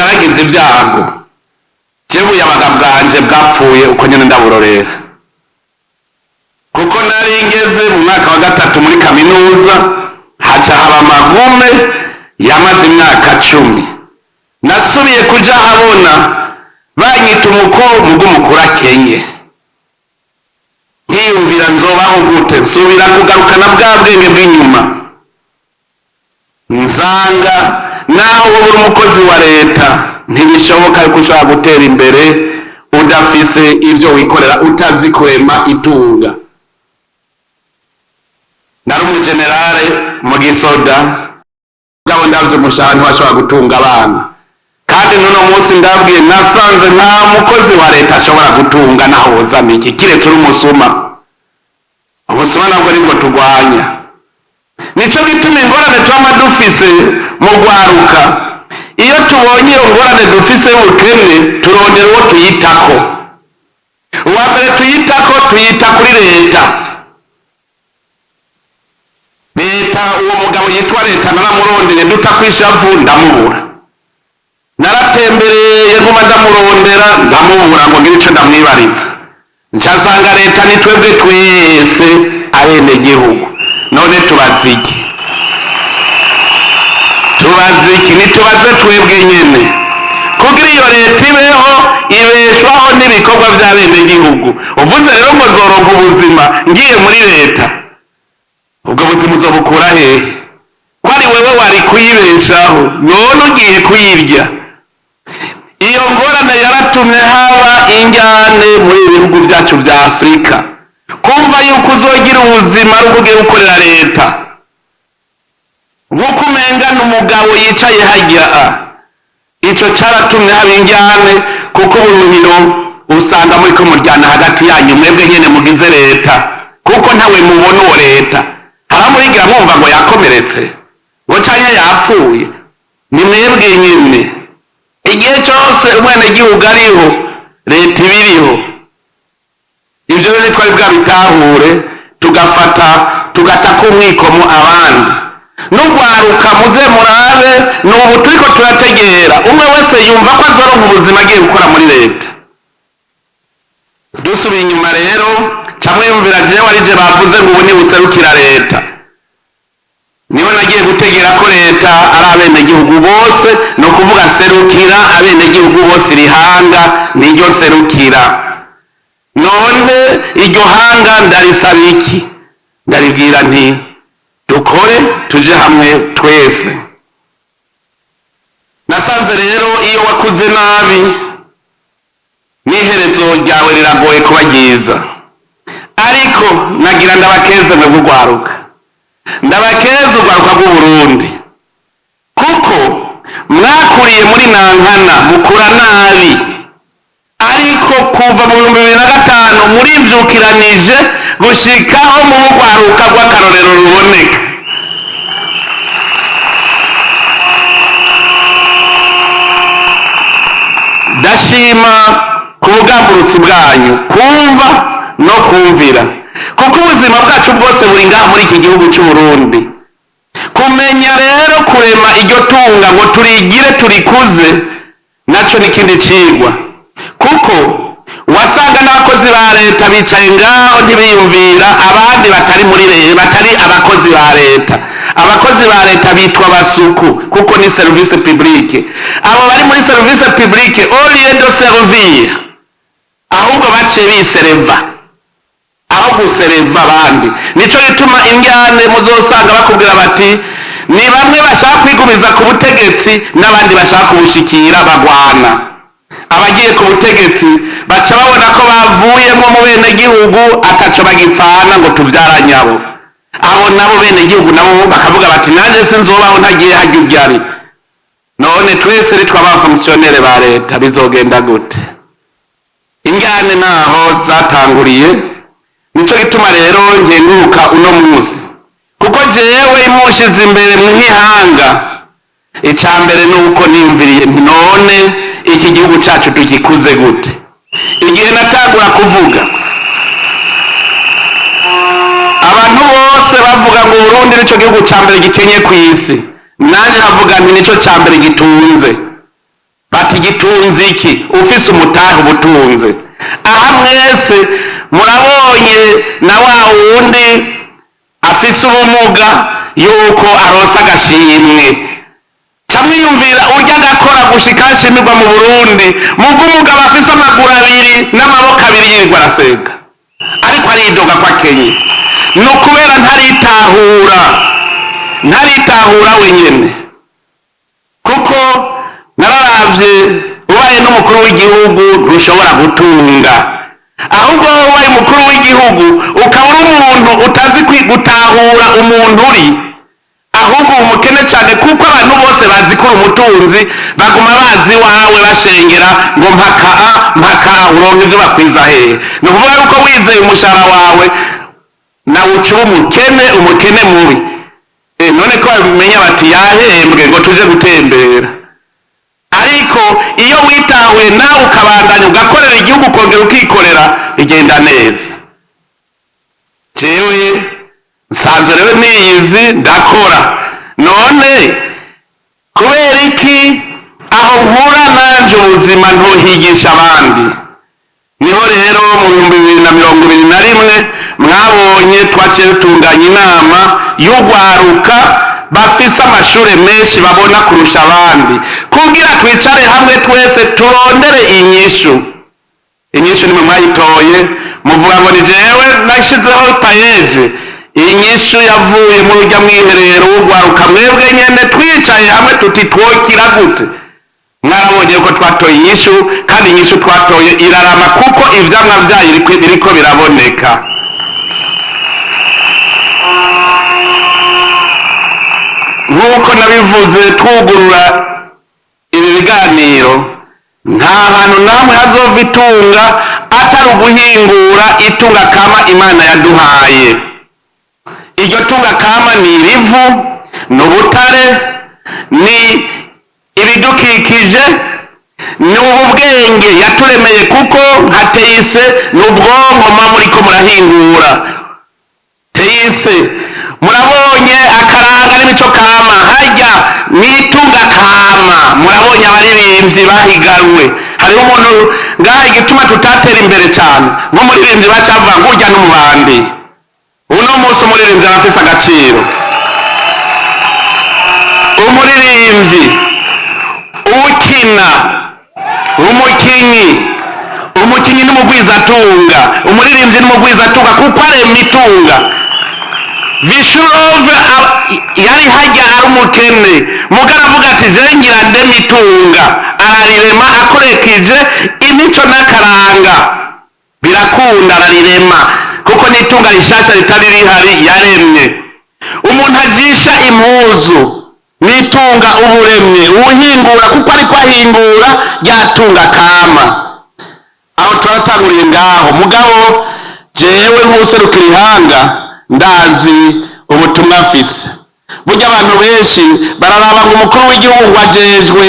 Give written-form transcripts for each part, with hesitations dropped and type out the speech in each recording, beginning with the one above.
naragize ibyago jewe ubuyabaga bwanje bwapfuye uko nyene ndaburorera kuko nari ngeze mu mwaka wa gatatu muri kaminuza haca haba amagume yamaze imyaka 10 nasubiye kuja habona banyita umukuru akenye nkiyumvira nzobaho gute nsubira kugarukana bwa bwenge bw'inyuma nsanga naho uri umukozi wa leta ntibishoboka yuko ushobora gutera imbere udafise ibyo wikorera utazi kurema itunga. Nari umugenerale mu gisoda gabo ndavye umushahara ntiwashobora gutunga abana kandi n'uno munsi ndabwiye nasanze nta mukozi wa leta ashobora gutunga nahoza niki kiretse uri umusuma. Ubusuma nabwo aribwo turwanya, nico gituma ingorane twama dufise mu gwaruka iyo tubonye iyo ngorane dufise y'ubukene turondera uwo tuyitako. Uwa mbere tuyitako tuyita kuri leta. Uwo mugabo yitwa leta naramurondeye dutakwishavu ndamubura, naratembereye nguma ndamurondera ndamubura ngo ngire ico ndamwibariza ncasanga leta ni twebwe twese abenegihugu. None tubaziki nitubaze twebwe nyene kugira iyo leta ibeho ibeshwaho n'ibikorwa vy'abenegihugu. Uvuze rero ngo zoronka ubuzima ngiye muri leta, ubwo buzima uzobukura hehe ko ari wewe wari kuyibeshaho none ugiye kuyirya? Iyo ngorane yaratumye haba injyane muri ibihugu byacu vya Afrika, kumva yuko uzogira ubuzima ari ugiye gukorera leta nk'uko umenga n'umugabo yicaye hajya. Ico caratumye haba injyane kuko uburuhiro usanga muri ko muryana hagati yanyu mwebwe nyene mugize leta kuko ntawe mubona uwo leta. Haramurigira mwumva ngo yakomeretse ngo canke yapfuye, ni mwebwe nyene. Igihe cyose umwenegihugu ariho leta ibiriho. Ivyo rero twari bwabitahure tugataka umwikomo abandi n'ugwaruka muze murabe n'ubu turiko turategera umwe wese yumva ko azoronka ubuzima agiye gukora muri leta. Dusubiye inyuma rero camwe yumvira jewe arije bavuze ngo ubu ni buserukira leta, niwe nagiye gutegera ko leta ari abenegihugu bose, no kuvuga serukira abenegihugu bose irihanga niryo serukira. None iryo hanga ndarisaba iki? Ndaribwira nti dukore tuje hamwe twese. Nasanze rero iyo wakuze nabi n'iherezo ryawe riragoye kuba ryiza, ariko nagira ndabakeze mu gugwaruka, ndabakeze ugwaruka bw'Uburundi kuko mwakuriye muri nankana mukura nabi, ariko kuva mu 2005 murivyukiranije gushikaho mu gwaruka rw'akarorero ruboneka. Ndashima ku bugamburutsi bwanyu kumva no kumvira kuko ubuzima bwacu bwose buri ngaha muri iki gihugu cy'u Burundi. Kumenya rero kurema iryo tunga ngo turigire turikuze naco nikindi cigwa, kuko wasanga n'abakozi ba leta bicaye ngaho ntibiyumvira abandi batari muri leta, batari abakozi ba leta. Abakozi ba leta bitwa basuku kuko ni service publique. Abo bari muri service publique au lieu de servir ahubwo baciye bisereva aho gusereva abandi. Nico gituma injyane muzosanga bakubwira bati ni bamwe bashaka kwigumiza ku butegetsi n'abandi bashaka kubushikira bagwana. Abagiye ku butegetsi baca babona ko bavuyemo mu benegihugu ataco bagipfana ngo tuvyaranyabo. Abo nabo benegihugu nabo bakavuga bati nanje sinzobaho ntagiye hajya ubyari. None twese ritwa ba fonctionnaire ba leta bizogenda gute? Injyane naho zatanguriye. Nico gituma rero ngenguruka uno munsi kuko jewe imushize imbere mwihanga. Icambere nuko nimviriye none iki gihugu cacu tukikuze gute. Igihe natangura kuvuga abantu bose bavuga ngo Burundi nico gihugu cambere gikenye kw'isi, nanje havuga nti nico cambere gitunze. utunze iki? Ufise umutahe ubutunze. Aha mwese murabonye na wa wundi afise ubumuga yuko aronsa agashimwe. Camwiyumvira urya agakora gushika ashimirwa mu Burundi, muga umugabo afise amaguru abiri n'amaboko abiri yirirwa arasenga, ariko aridoga ko akenye. Ni ukubera ntaritahura wenyene. Kuko nararavye, ubaye n'umukuru w'igihugu ntushobora gutunga, ahubwo wowe ubaye umukuru w'igihugu ukaba uri umuntu utazi gutahura umuntu uri, ahubwo umukene cyane, kuko abantu bose bazi ko uri umutunzi, baguma bazi wawe bashengera ngo mpaka uronke ivyo bakwiza hehe. Ni ukuvuga yuko wizeye umushahara wawe nawe uca umukene mubi. None ko babimenya bati yahembwe ngo tuje gutembera. Ariko iyo witahuye nawe ukabandanya ugakorera igihugu ukongera ukikorera, igenda neza. Jewe nsanzwe rero niyizi ndakora, none kubera iki aho nkura nanje ubuzima ntuhigisha abandi? Niho rero mu 2021 mwabonye twaciye dutunganya inama y'ugwaruka bafise amashure menshi babona kurusha abandi, kugira twicare hamwe twese turondere inyishu. Inyishu nimwe mwayitoye, muvuga ngo ni jewe nashizeho payeje. Inyishu yavuye mu rujya mwiherero w'ugwaruka mwebwe nyene, twicaye hamwe tuti twokira gute. Mwarabonye ko twatoye inyishu, kandi inyishu twatoye irarama, kuko ivyamwa vyayo biriko biraboneka. Nk'uko nabivuze twugurura ibi biganiro, nta hantu namwe hazova itunga atari uguhingura itunga kama Imana yaduhaye. Iryo tunga kama ni irivu, ni ubutare, ni ibidukikije, ni ubwenge yaturemeye, kuko nka Teise ni ubwonko muba muriko murahingura. Teise murabonye akaranga n'imico kama, harya n'itunga kama. Murabonye abaririmbyi bahiganwe, hariho umuntu ngaha igituma tutatera imbere cyane, nk'umuririmbyi bacavuga ngo urya n'umubandi. Uno munsi umuririmbyi arafise agaciro. Umuririmbyi, ukina, umukinyi n'umugwizatunga. Umuririmbyi n'umugwizatunga kuko arema itunga. Vishurove yari hajya ari umukene, mugabo avuga ati je ngira ndema itunga, ararirema akorekeje imico n'akaranga, birakunda ararirema, kuko n'itunga rishasha ritari rihari yaremye. Umuntu ajisha impuzu n'itunga uburemye, uhingura kuko ariko ahingura ryatunga kama. Aho turatanguriye ngaho, mugabo jewe nk'userukira ihanga ndazi ubutumwa afise. Burya abantu benshi bararaba ngo umukuru w'igihugu ngo ajejwe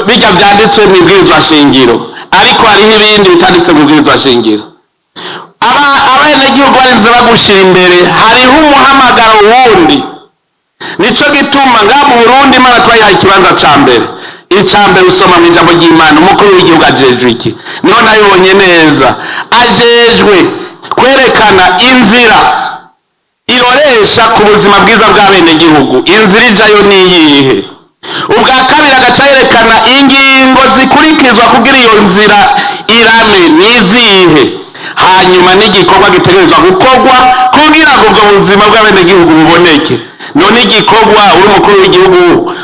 bijya vyanditswe mu ibwirizwa shingiro, ariko hariho ibindi bitanditse mu ibwirizwa shingiro. Abenegihugu barinze bagushira imbere, hariho umuhamagaro wundi. Nico gituma ngaha mu Burundi Imana twayihaye ikibanza ca mbere. Ica mbere usoma mu ijambo ry'Imana, umukuru w'igihugu ajejwe iki? Niho nabibonye neza, ajejwe kwerekana inzira iroresha ku buzima bwiza bw'abenegihugu. Inzira ijayo niyihe? Ubwa kabiri agaca yerekana ingingo zikurikizwa kugira iyo nzira irame nizihe, hanyuma n'igikorwa gitegerezwa gukorwa kugira ngo ubwo buzima bw'abenegihugu buboneke. None igikorwa uri umukuru w'igihugu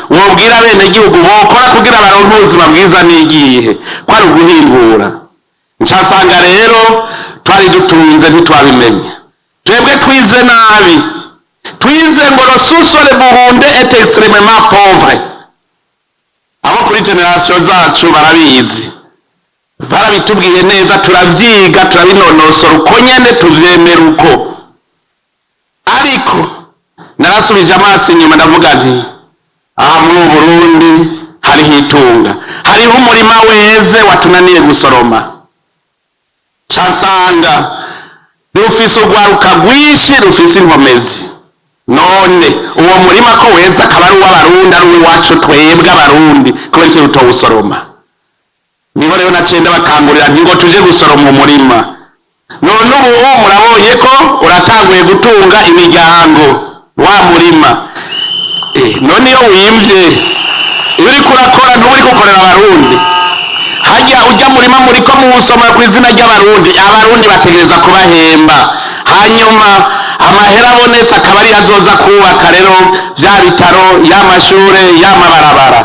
wobwira abenegihugu bokora kugira baronke ubuzima bwiza nigihe? Ko ari uguhingura. Ncasanga rero twari dutunze ntitwabimenye. Twebwe twize nabi, twize ngo rosusore buhunde et extrêmement pauvre. Abo kuri generation zacu barabizi, barabitubwiye neza, turavyiga turabinonosora uko nyene tuvyemera uko. Ariko narasubije amaso inyuma ndavuga nti aha mu Burundi hariho itunga, hariho umurima weze watunaniye gusoroma. Casanga rufise urwaruka rwinshi rufise inkomezi. None uwo murima ko weza akaba ari uw'abarundi, ari uw'iwacu twebwe abarundi, kubera iki tutawusoroma? niho rero naciye ndabakangurira nti ngo tuje gusoroma umurima. None ubu murabonye ko uratanguye gutunga imiryango wa murima. None iyo wimvye iyo uriko urakora nturi gukorera abarundi, hajya ujya murima muriko muwusomera ku izina ry'abarundi, abarundi bategereza kubahemba, hanyuma amahera abonetse akaba ari azoza kubaka rero vya bitaro, y'amashure, y'amabarabara.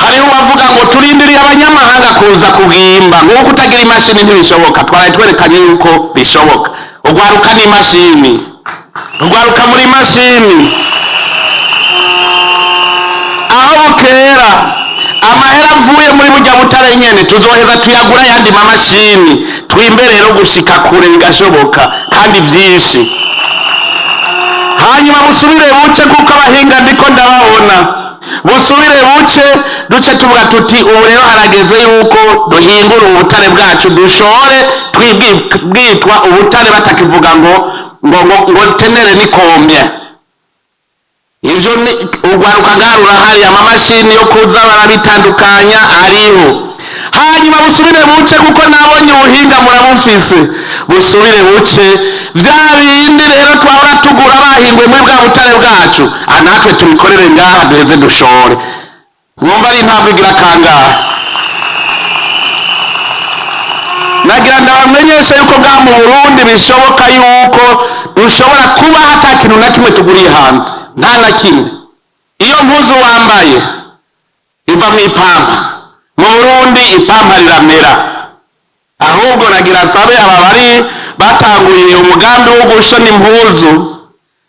Hariho uwavuga ngo turindiriye abanyamahanga kuza kugimba, nk'uko utagira imashini ntibishoboka. Twaraye twerekanye yuko bishoboka. Ugwaruka n'imashini, ugwaruka muri mashini. Aho bukera amahera avuye muri burya butare nyene tuzoheza tuyagura yandi mamashini, twimbere rero gushika kure bigashoboka kandi vyinshi. Hanyuma busubire buce kuko abahinga ndiko ndababona, busubire buce duce tuvuga tuti ubu rero harageze yuko duhingura ubutare bwacu dushore bwitwa ubutare, batakivuga ngo tenere n'ikomya. Ivyo ni ugwaruka rurahari, amamashini yo kuza barabitandukanya ariho. Hanyuma busubire buce kuko nabonye ubuhinga murabufise, busubire buce vya bindi rero twahora tugura bahinguye muri bwa butare bwacu, natwe tubikorere ngaha duheze dushore. Mwumva ari intambwe igira kangahe? Nagira ndabamenyesha yuko ngaha mu Burundi bishoboka yuko dushobora kuba ata kintu na kimwe tuguriye hanze, nta na kimwe. Iyo mpuzu wambaye iva mu ipampa, mu Burundi ipampa riramera. Ahubwo nagira sabe aba bari batanguye umugambi wo gushona impuzu,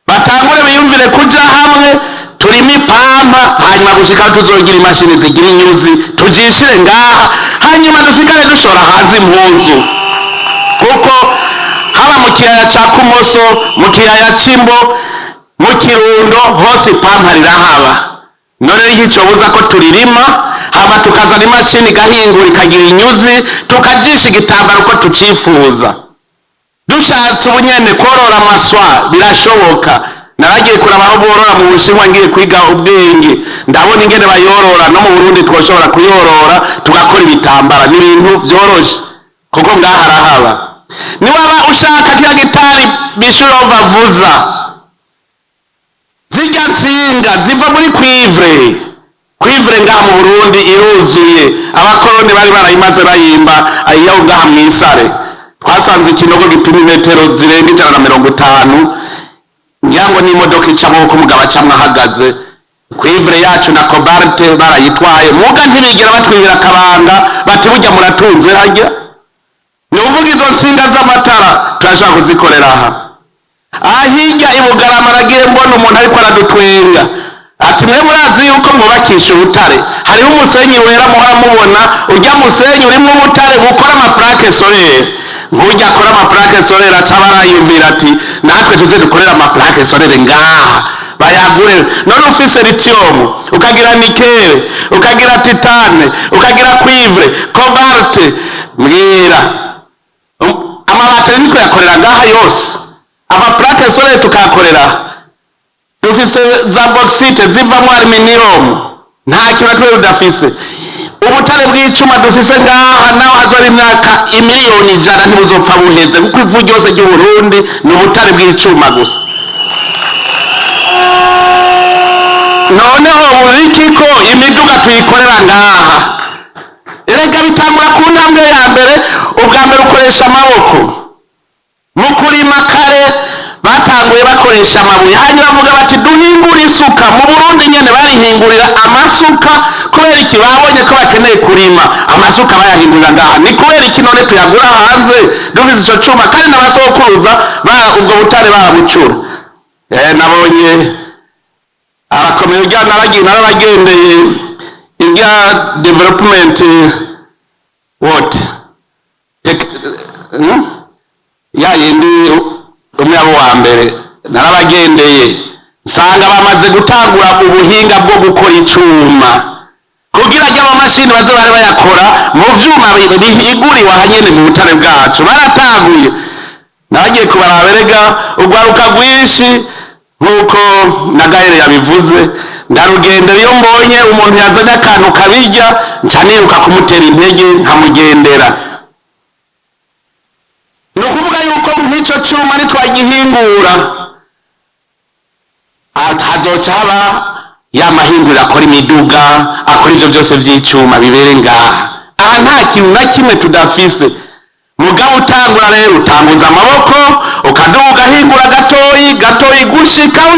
batangure biyumvire kuja hamwe turimo ipampa, hanyuma gushika tuzogira imashini zigira inyuzi tujishire ngaha, hanyuma dusigare dushora hanze impuzu. Kuko haba mu kiyaya ca Kumoso, mu kiyaya c'Imbo, mu Kirundo, hose ipampa rirahaba. None nticobuza ko turirima, hama tukazana imashini igahingura ikagira inyuzi, tukajisha igitambaro uko tucifuza. Dushatse ubunyene korora amaswa birashoboka. Naragiye kuraba aho borora mu Bushinwa ngiye kwiga ubwenge, ndabona ingene bayorora. No mu Burundi twoshobora kuyorora tugakora ibitambara, n'ibintu vyoroshe kuko ngaha arahaba. Niwaba ushaka kira gitari bishuro bavuza, zirya nsinga ziva muri kwivre ngaha mu Burundi iruzuye. Abakoroni bari barayimaze bayimba iyo ngaha mw'isare. Twasanze ikinogo gipima imetero zirenga 150, ngira ngo n'imodoka icamo ko umugabo acamwe ahagaze. Kwivre yacu na cobalt barayitwaye, muga ntibigera batwibira akabanga bati burya muratunze harya. Ni uvuga izo nsinga z'amatara turashaka kuzikorera aha. Ahirya ibugarama nagiye mbona umuntu ariko aradutwenga ati mwe murazi yuko mwubakisha ubutare, hariho umusenyi wera muhora mubona, urya musenyi urimo ubutare bukora amaplaque solaire. Nk'urya akora amaplaque solaire aca barayumvira ati natwe tuze dukorera amaplaque solaire ngaha bayagure. None ufise lithium, ukagira nickel, ukagira titane, ukagira cuivre, cobalt, mbwira amabateri ntitwayakorera ngaha yose, amaplaque solaire tukayakorera. Dufise za bauxite zivamwo aluminium, nta kintu kimwe udafise. Ubutare bw'icuma dufise ngaha naho hazora imyaka imiliyoni 100 ntibuzopfa buheze, kuko ivu ryose ry'u Burundi ni ubutare bw'icuma gusa. Noneho buriki ko imiduga tuyikorera ngaha. Erega bitangura ku ntambwe ya mbere, ubwa mbere ukoresha amaboko. Mu kurima kare batanguye bakoresha amabuye, hanyuma bavuga bati duhingura isuka. Mu Burundi nyene barihingurira amasuka, kubera iki babonye ko bakeneye kurima, amasuka bayahingurira ngaha. Ni kubera iki none tuyagura hanze dufise ico cuma kandi n'abasokuruza ubwo butare barabucura. Nabonye arakomeye urya narabagendeye irya development what ya yindi umyabo wa mbere narabagendeye, nsanga bamaze gutangura ubuhinga bwo gukora icuma kugira ngo amamashini baze bari bayakora mu vyuma bihiguriwe ahanyene mu butare bwacu. Baratanguye, nagiye kubaraberega ugwaruka rwinshi nk'uko na Gaire yabivuze, ndarugendera iyo mbonye umuntu yazanye akantu kabirya nca niruka kumutera intege nkamugendera. ni ukuvuga yuko nk'icyo cyuma nitwagihingura hazoca haba ya mahinguriro akora imiduga, akora ivyo byose vy'icuma bibere ngaha. aha nta kintu na kimwe tudafise. mugabo utangura rero utanguza amaboko ukaduga ugahingura gatoyi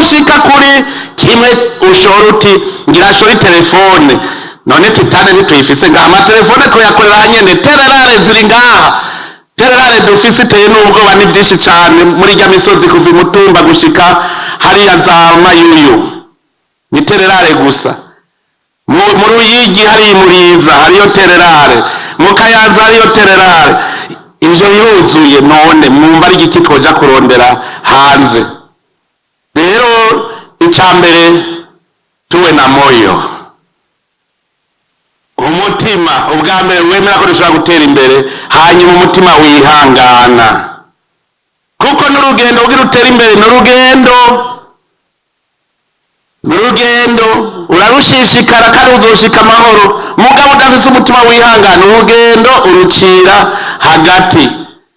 ushika kuri kimwe ushora uti ngira nshore telefone. none titane ntituyifise ngaha, amatelefone tuyakorera hanyene. tererare ziri ngaha, tererare dufise iteye n'ubwoba, ni vyinshi cane muri rya misozi kuva imutumba gushika hariya za mayuyu, ni tererare gusa. mu ruyigi hariya imuriza hariyo tererare, mu kayanza hariyo tererare. ivyo biruzuye, none mwumva ari igiki twoja kurondera hanze? rero icambere tuwe na moyo, umutima ubwa mbere wemera ko dushobora gutera imbere, hanyuma umutima wihangana, kuko n'urugendo kugira utere imbere n'urugendo urarushishikara kandi uzoshika amahoro. mugabo udafise umutima wihangana urugendo urucira hagati.